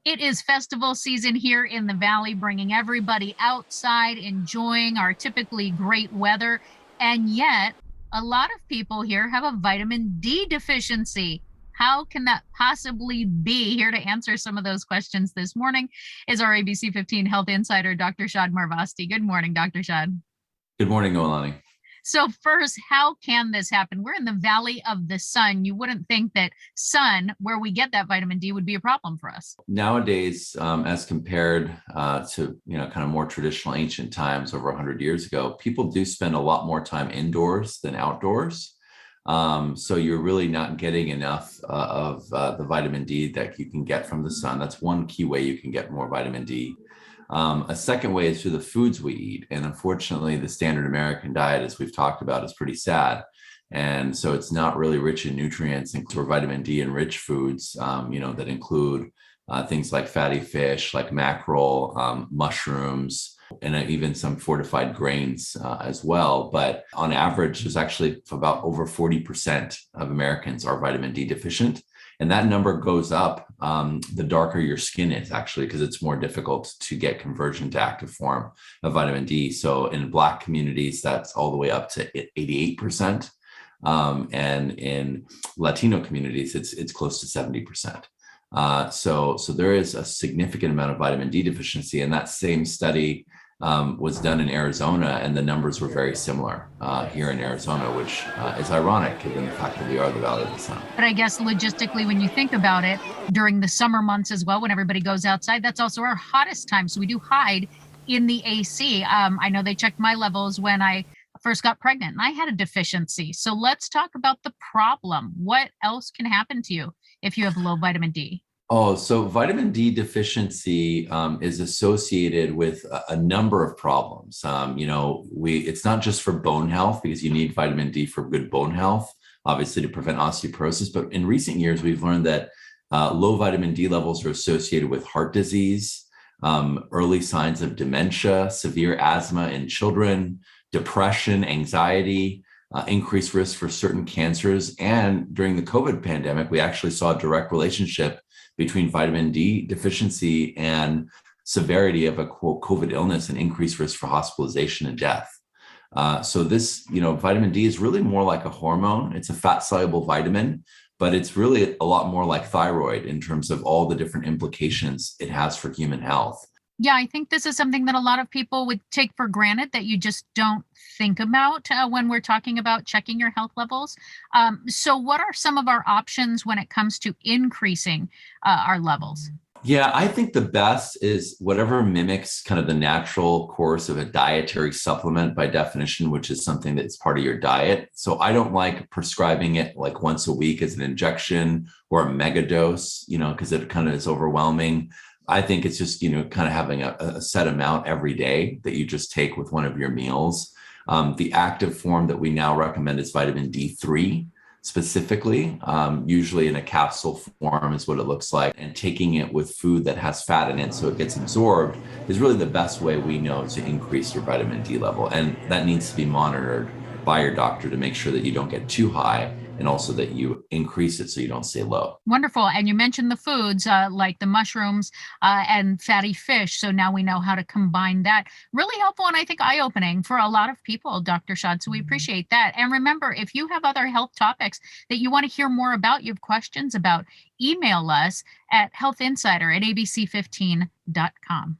It is festival season here in the Valley, bringing everybody outside, enjoying our typically great weather. And yet, a lot of people here have a vitamin D deficiency. How can that possibly be? Here to answer some of those questions this morning is our ABC 15 Health Insider, Dr. Shad Marvasti. Good morning, Dr. Shad. Good morning, Noelani. So first, how can this happen? We're in the Valley of the Sun. You wouldn't think that sun, where we get that vitamin D, would be a problem for us. Nowadays, as compared to kind of more traditional ancient times over 100 years ago, people do spend a lot more time indoors than outdoors. So you're really not getting enough of the vitamin D that you can get from the sun. That's one key way you can get more vitamin D. A second way is through the foods we eat. And unfortunately, the standard American diet, as we've talked about, is pretty sad. And so it's not really rich in nutrients and for vitamin D enriched foods, that include things like fatty fish, like mackerel, mushrooms, and even some fortified grains as well. But on average, there's actually about over 40% of Americans are vitamin D deficient. And that number goes up the darker your skin is, actually, because it's more difficult to get conversion to active form of vitamin D. So in Black communities, that's all the way up to 88%. And in Latino communities, it's close to 70%. So there is a significant amount of vitamin D deficiency. And that same study was done in Arizona, and the numbers were very similar here in Arizona, which is ironic given the fact that we are the Valley of the Sun. But I guess logistically, when you think about it, during the summer months as well, when everybody goes outside, that's also our hottest time. So we do hide in the AC. I know they checked my levels when I first got pregnant and I had a deficiency. So let's talk about the problem. What else can happen to you if you have low vitamin D? Oh, so vitamin D deficiency is associated with a number of problems. It's not just for bone health, because you need vitamin D for good bone health, obviously to prevent osteoporosis. But in recent years, we've learned that low vitamin D levels are associated with heart disease, early signs of dementia, severe asthma in children, depression, anxiety, increased risk for certain cancers. And during the COVID pandemic, we actually saw a direct relationship between vitamin D deficiency and severity of a quote COVID illness and increased risk for hospitalization and death. So this, vitamin D is really more like a hormone. It's a fat soluble vitamin, but it's really a lot more like thyroid in terms of all the different implications it has for human health. Yeah, I think this is something that a lot of people would take for granted that you just don't think about when we're talking about checking your health levels. So, what are some of our options when it comes to increasing our levels? Yeah, I think the best is whatever mimics kind of the natural course of a dietary supplement by definition, which is something that's part of your diet. So I don't like prescribing it like once a week as an injection or a mega dose, because it kind of is overwhelming. I think it's just, kind of having a set amount every day that you just take with one of your meals. The active form that we now recommend is vitamin D3 specifically, usually in a capsule form is what it looks like. And taking it with food that has fat in it so it gets absorbed is really the best way we know to increase your vitamin D level. And that needs to be monitored by your doctor to make sure that you don't get too high, and also that you increase it so you don't stay low. Wonderful. And you mentioned the foods like the mushrooms and fatty fish. So now we know how to combine that. Really helpful and I think eye opening for a lot of people, Dr. Shad. So we appreciate that. And remember, if you have other health topics that you want to hear more about, you have questions about, email us at healthinsider@abc15.com.